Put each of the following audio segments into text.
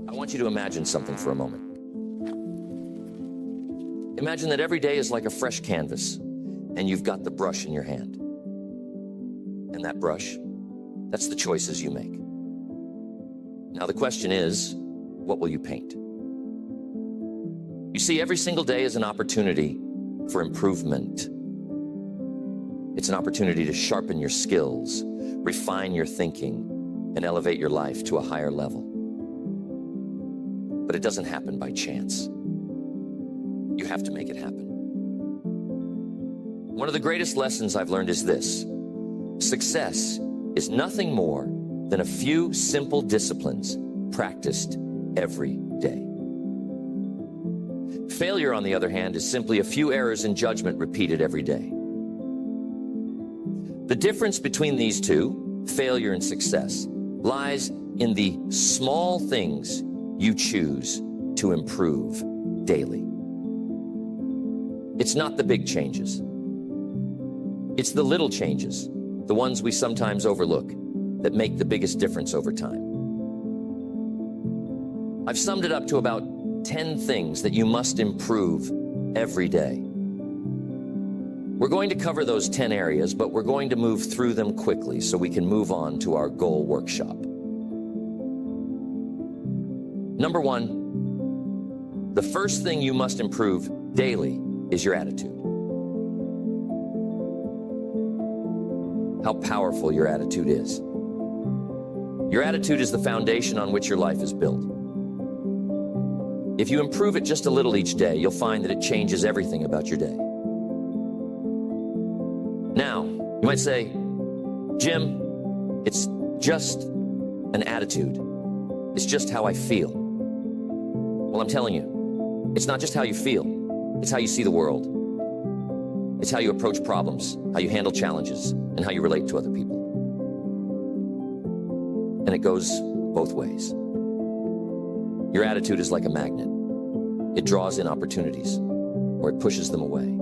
I want you to imagine something for a moment. Imagine that every day is like a fresh canvas, and you've got the brush in your hand. And that brush, that's the choices you make. Now the question is, what will you paint? You see, every single day is an opportunity for improvement. It's an opportunity to sharpen your skills, refine your thinking, and elevate your life to a higher level. But it doesn't happen by chance. You have to make it happen. One of the greatest lessons I've learned is this: success is nothing more than a few simple disciplines practiced every day. Failure, on the other hand, is simply a few errors in judgment repeated every day. The difference between these two, failure and success, lies in the small things you choose to improve daily. It's not the big changes. It's the little changes, the ones we sometimes overlook, that make the biggest difference over time. I've summed it up to about 10 things that you must improve every day. We're going to cover those 10 areas, but we're going to move through them quickly so we can move on to our goal workshop. Number one, the first thing you must improve daily is your attitude. How powerful your attitude is. Your attitude is the foundation on which your life is built. If you improve it just a little each day, you'll find that it changes everything about your day. Now, you might say, Jim, it's just an attitude. It's just how I feel. Well, I'm telling you, it's not just how you feel. It's how you see the world. It's how you approach problems, how you handle challenges, and how you relate to other people. And it goes both ways. Your attitude is like a magnet. It draws in opportunities, or it pushes them away.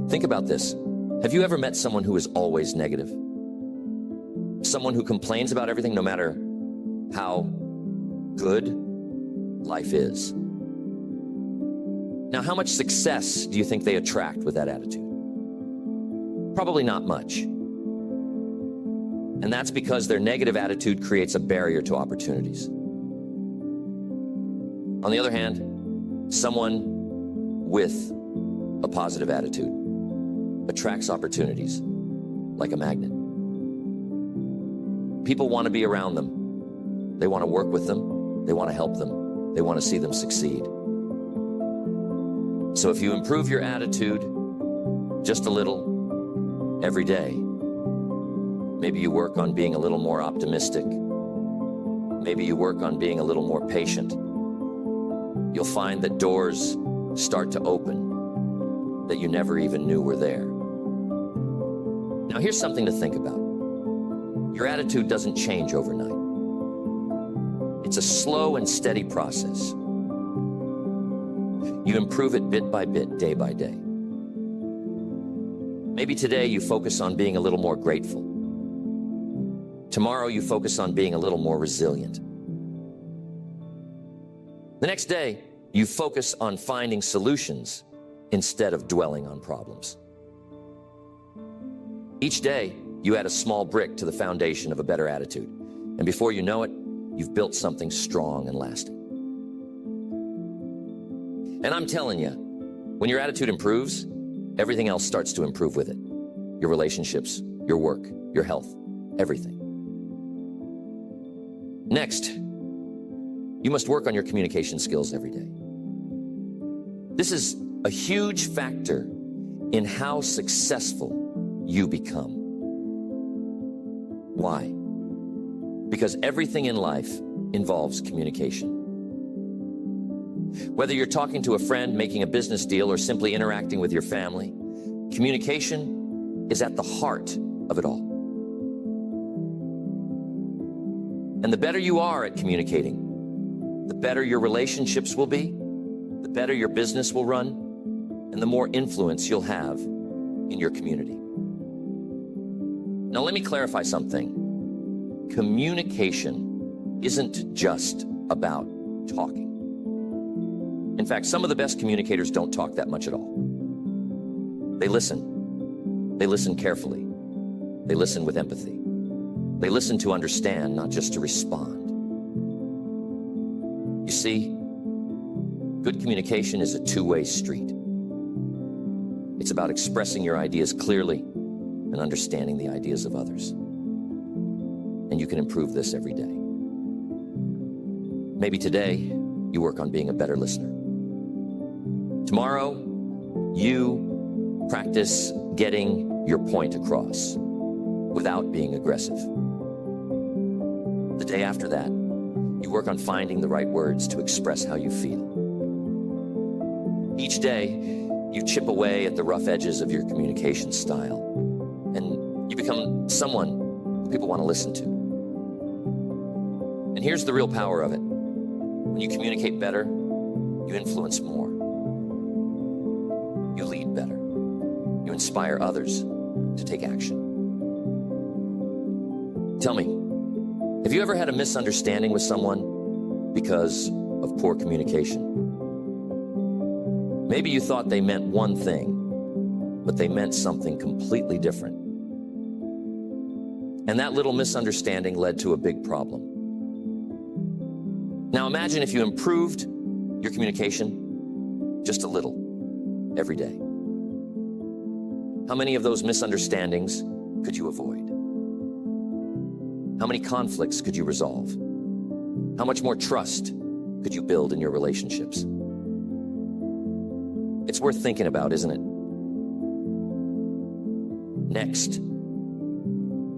Think about this. Have you ever met someone who is always negative? Someone who complains about everything no matter how good life is? Now, how much success do you think they attract with that attitude? Probably not much. And that's because their negative attitude creates a barrier to opportunities. On the other hand, someone with a positive attitude attracts opportunities like a magnet. People want to be around them. They want to work with them. They want to help them. They want to see them succeed. So if you improve your attitude just a little every day, maybe you work on being a little more optimistic. Maybe you work on being a little more patient. You'll find that doors start to open that you never even knew were there. Now, here's something to think about. Your attitude doesn't change overnight. It's a slow and steady process. You improve it bit by bit, day by day. Maybe today you focus on being a little more grateful. Tomorrow you focus on being a little more resilient. The next day, you focus on finding solutions instead of dwelling on problems. Each day, you add a small brick to the foundation of a better attitude. And before you know it, you've built something strong and lasting. And I'm telling you, when your attitude improves, everything else starts to improve with it. Your relationships, your work, your health, everything. Next, you must work on your communication skills every day. This is a huge factor in how successful you become. Why? Because everything in life involves communication. Whether you're talking to a friend, making a business deal, or simply interacting with your family, communication is at the heart of it all. And the better you are at communicating, the better your relationships will be, the better your business will run, and the more influence you'll have in your community. Now, let me clarify something. Communication isn't just about talking. In fact, some of the best communicators don't talk that much at all. They listen. They listen carefully. They listen with empathy. They listen to understand, not just to respond. You see, good communication is a two-way street. It's about expressing your ideas clearly and understanding the ideas of others. And you can improve this every day. Maybe today, you work on being a better listener. Tomorrow, you practice getting your point across without being aggressive. The day after that, you work on finding the right words to express how you feel. Each day, you chip away at the rough edges of your communication style, and you become someone who people want to listen to. And here's the real power of it. When you communicate better, you influence more. You lead better. You inspire others to take action. Tell me, have you ever had a misunderstanding with someone because of poor communication? Maybe you thought they meant one thing, but they meant something completely different. And that little misunderstanding led to a big problem. Now imagine if you improved your communication just a little every day. How many of those misunderstandings could you avoid? How many conflicts could you resolve? How much more trust could you build in your relationships? It's worth thinking about, isn't it? Next,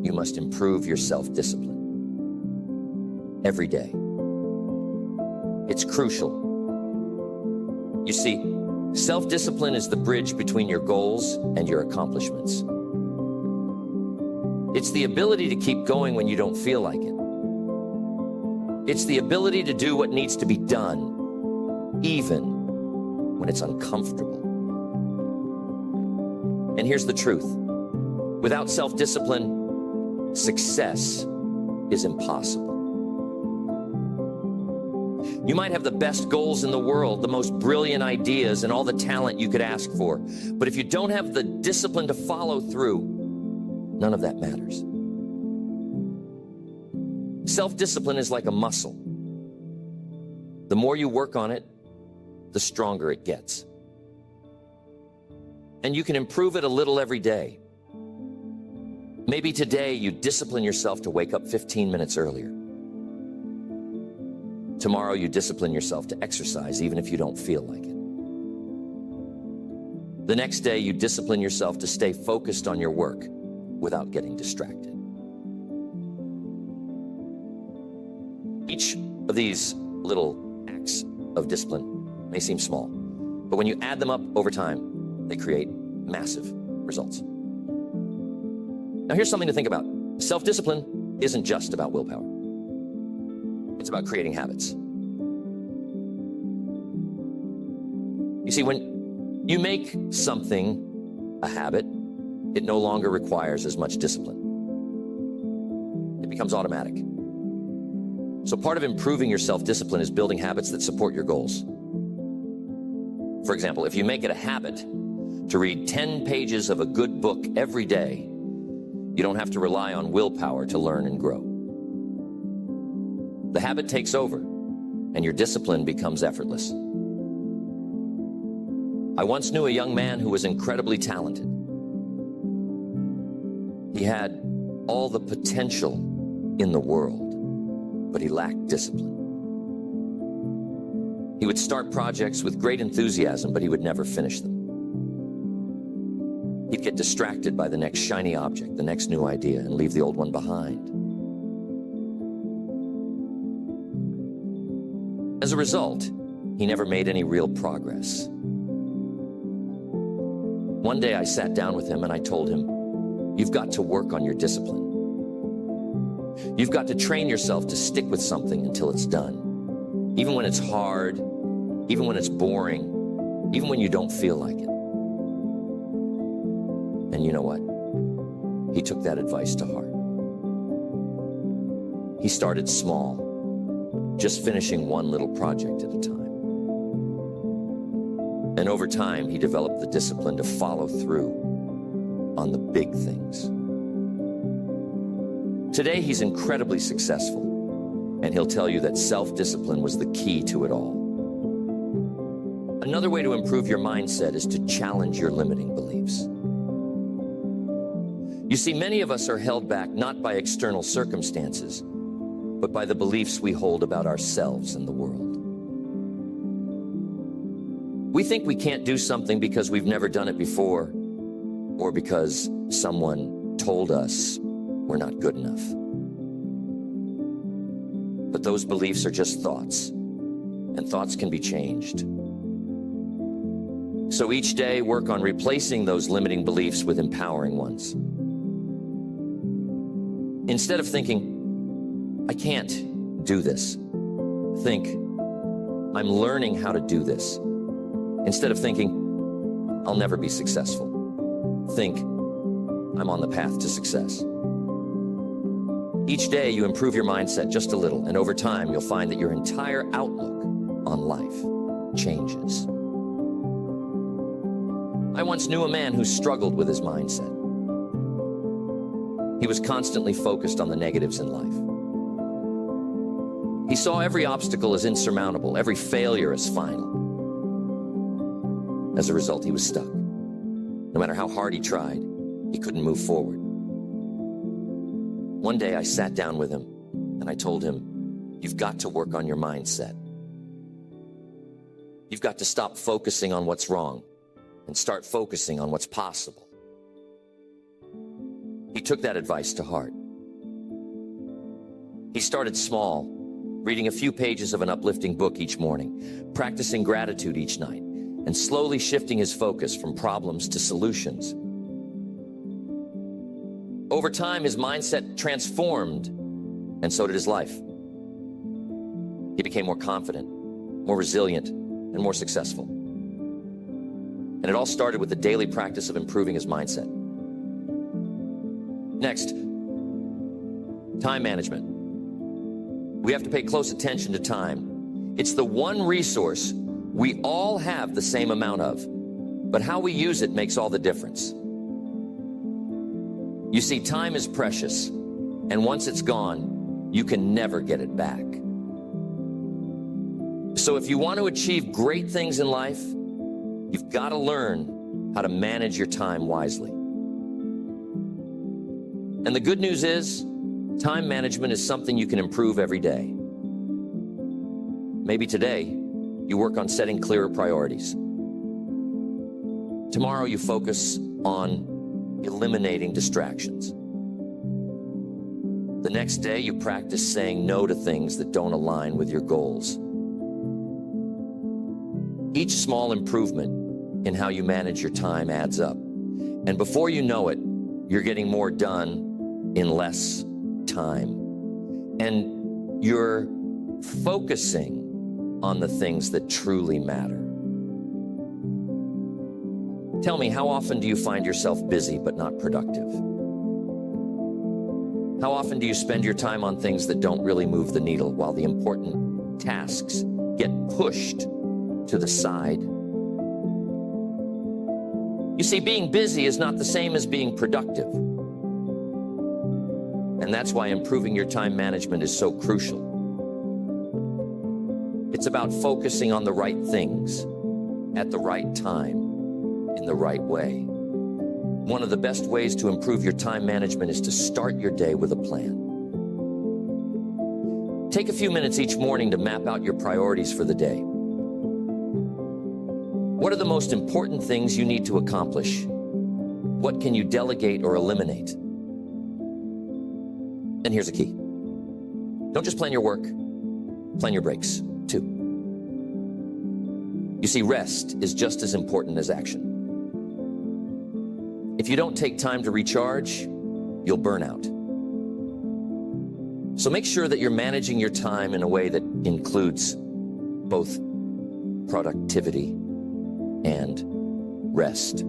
you must improve your self-discipline every day. It's crucial. You see, self-discipline is the bridge between your goals and your accomplishments. It's the ability to keep going when you don't feel like it. It's the ability to do what needs to be done, even when it's uncomfortable. And here's the truth. Without self-discipline, success is impossible. You might have the best goals in the world, the most brilliant ideas, and all the talent you could ask for. But if you don't have the discipline to follow through, none of that matters. Self-discipline is like a muscle. The more you work on it, the stronger it gets. And you can improve it a little every day. Maybe today you discipline yourself to wake up 15 minutes earlier. Tomorrow you discipline yourself to exercise even if you don't feel like it. The next day you discipline yourself to stay focused on your work without getting distracted. Each of these little acts of discipline may seem small, but when you add them up over time, they create massive results. Now here's something to think about. Self-discipline isn't just about willpower. It's about creating habits. You see, when you make something a habit, it no longer requires as much discipline. It becomes automatic. So part of improving your self-discipline is building habits that support your goals. For example, if you make it a habit to read 10 pages of a good book every day, you don't have to rely on willpower to learn and grow. The habit takes over, and your discipline becomes effortless. I once knew a young man who was incredibly talented. He had all the potential in the world, but he lacked discipline. He would start projects with great enthusiasm, but he would never finish them. He'd get distracted by the next shiny object, the next new idea, and leave the old one behind. As a result, he never made any real progress. One day I sat down with him and I told him, "You've got to work on your discipline. You've got to train yourself to stick with something until it's done. Even when it's hard, even when it's boring, even when you don't feel like it." And you know what? He took that advice to heart. He started small, just finishing one little project at a time. And over time, he developed the discipline to follow through on the big things. Today, he's incredibly successful, and he'll tell you that self-discipline was the key to it all. Another way to improve your mindset is to challenge your limiting beliefs. You see, many of us are held back not by external circumstances, but by the beliefs we hold about ourselves and the world. We think we can't do something because we've never done it before, or because someone told us we're not good enough. But those beliefs are just thoughts, and thoughts can be changed. So each day, work on replacing those limiting beliefs with empowering ones. Instead of thinking, I can't do this, think, I'm learning how to do this. Instead of thinking, I'll never be successful, think, I'm on the path to success. Each day, you improve your mindset just a little, and over time, you'll find that your entire outlook on life changes. I once knew a man who struggled with his mindset. He was constantly focused on the negatives in life. He saw every obstacle as insurmountable, every failure as final. As a result, he was stuck. No matter how hard he tried, he couldn't move forward. One day I sat down with him and I told him, you've got to work on your mindset. You've got to stop focusing on what's wrong and start focusing on what's possible. He took that advice to heart. He started small, reading a few pages of an uplifting book each morning, practicing gratitude each night, and slowly shifting his focus from problems to solutions. Over time, his mindset transformed, and so did his life. He became more confident, more resilient, and more successful. And it all started with the daily practice of improving his mindset. Next, time management. We have to pay close attention to time. It's the one resource we all have the same amount of, but how we use it makes all the difference. You see, time is precious, and once it's gone, you can never get it back. So if you want to achieve great things in life, you've got to learn how to manage your time wisely. And the good news is, time management is something you can improve every day. Maybe today, you work on setting clearer priorities. Tomorrow, you focus on eliminating distractions. The next day, you practice saying no to things that don't align with your goals. Each small improvement in how you manage your time adds up. And before you know it, you're getting more done in less time. And you're focusing on the things that truly matter. Tell me, how often do you find yourself busy but not productive? How often do you spend your time on things that don't really move the needle while the important tasks get pushed to the side? You see, being busy is not the same as being productive. And that's why improving your time management is so crucial. It's about focusing on the right things at the right time in the right way. One of the best ways to improve your time management is to start your day with a plan. Take a few minutes each morning to map out your priorities for the day. What are the most important things you need to accomplish? What can you delegate or eliminate? And here's a key. Don't just plan your work, plan your breaks too. You see, rest is just as important as action. If you don't take time to recharge, you'll burn out. So make sure that you're managing your time in a way that includes both productivity and rest.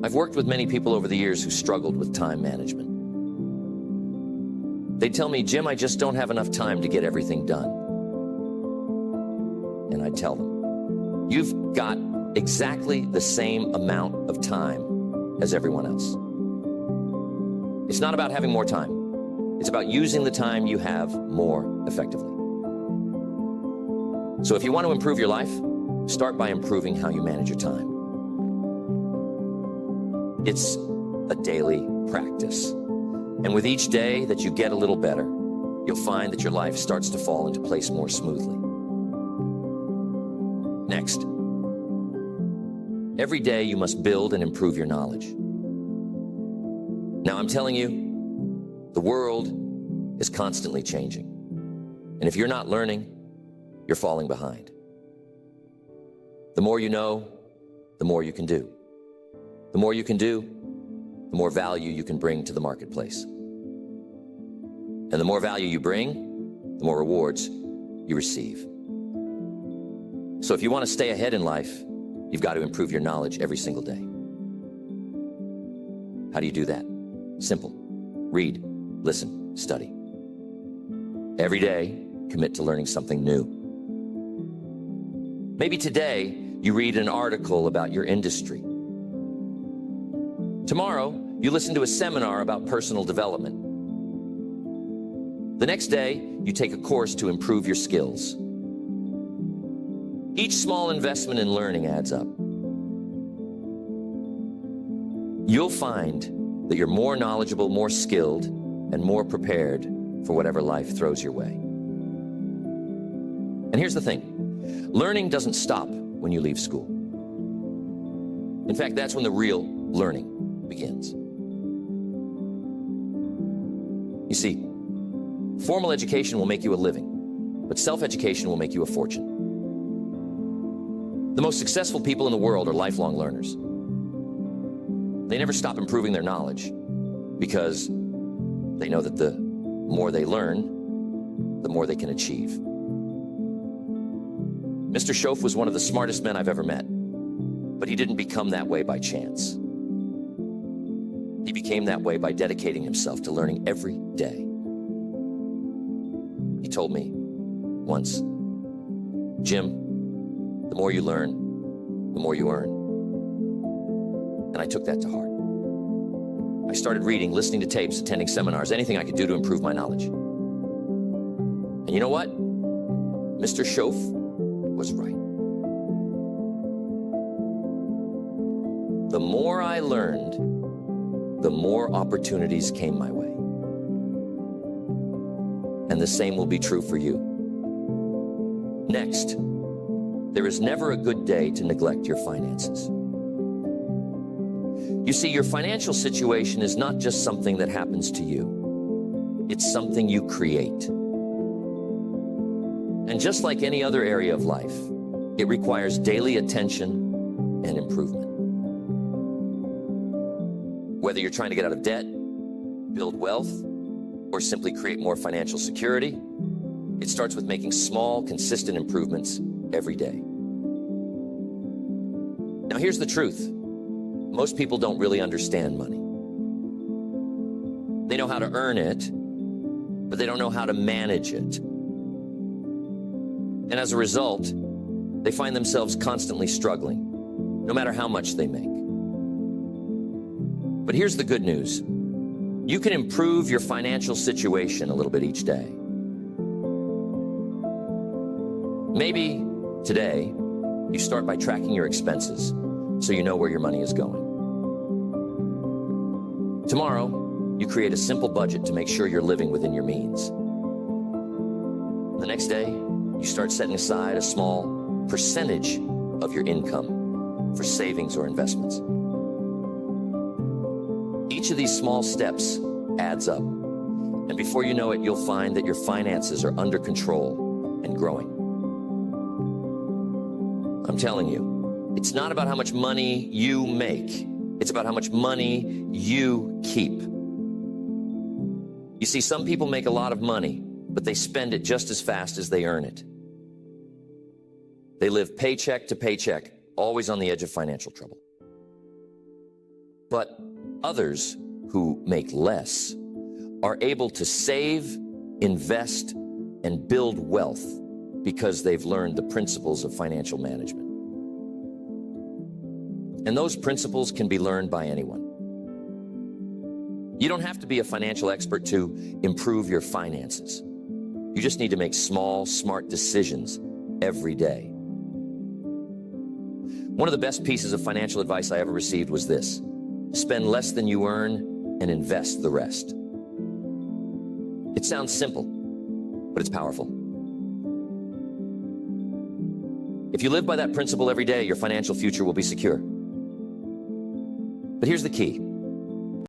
I've worked with many people over the years who struggled with time management. They'd tell me, Jim, I just don't have enough time to get everything done. And I'd tell them, you've got exactly the same amount of time as everyone else. It's not about having more time. It's about using the time you have more effectively. So if you want to improve your life, start by improving how you manage your time. It's a daily practice. And with each day that you get a little better, you'll find that your life starts to fall into place more smoothly. Next, every day you must build and improve your knowledge. Now I'm telling you, the world is constantly changing. And if you're not learning, you're falling behind. The more you know, the more you can do. The more you can do, the more value you can bring to the marketplace. And the more value you bring, the more rewards you receive. So if you want to stay ahead in life, you've got to improve your knowledge every single day. How do you do that? Simple. Read, listen, study. Every day, commit to learning something new. Maybe today, you read an article about your industry. Tomorrow, you listen to a seminar about personal development. The next day, you take a course to improve your skills. Each small investment in learning adds up. You'll find that you're more knowledgeable, more skilled, and more prepared for whatever life throws your way. And here's the thing, learning doesn't stop when you leave school. In fact, that's when the real learning begins. You see, formal education will make you a living, but self-education will make you a fortune. The most successful people in the world are lifelong learners. They never stop improving their knowledge because they know that the more they learn, the more they can achieve. Mr. Schoaf was one of the smartest men I've ever met, but he didn't become that way by chance. He became that way by dedicating himself to learning every day. He told me once, Jim, the more you learn, the more you earn. And I took that to heart. I started reading, listening to tapes, attending seminars, anything I could do to improve my knowledge. And you know what? Mr. Schoaf was right. The more I learned, the more opportunities came my way. And the same will be true for you. Next, there is never a good day to neglect your finances. You see, your financial situation is not just something that happens to you. It's something you create. And just like any other area of life, it requires daily attention and improvement. Whether you're trying to get out of debt, build wealth, or simply create more financial security, it starts with making small, consistent improvements every day. Now, here's the truth. Most people don't really understand money. They know how to earn it, but they don't know how to manage it. And as a result, they find themselves constantly struggling, no matter how much they make. But here's the good news. You can improve your financial situation a little bit each day. Maybe today, you start by tracking your expenses so you know where your money is going. Tomorrow, you create a simple budget to make sure you're living within your means. The next day, you start setting aside a small percentage of your income for savings or investments. Each of these small steps adds up, and before you know it, you'll find that your finances are under control and growing. I'm telling you, it's not about how much money you make. It's about how much money you keep. You see, some people make a lot of money, but they spend it just as fast as they earn it. They live paycheck to paycheck, always on the edge of financial trouble. But others who make less are able to save, invest, and build wealth because they've learned the principles of financial management. And those principles can be learned by anyone. You don't have to be a financial expert to improve your finances. You just need to make small, smart decisions every day. One of the best pieces of financial advice I ever received was this: spend less than you earn and invest the rest. It sounds simple, but it's powerful. If you live by that principle every day, your financial future will be secure. But here's the key.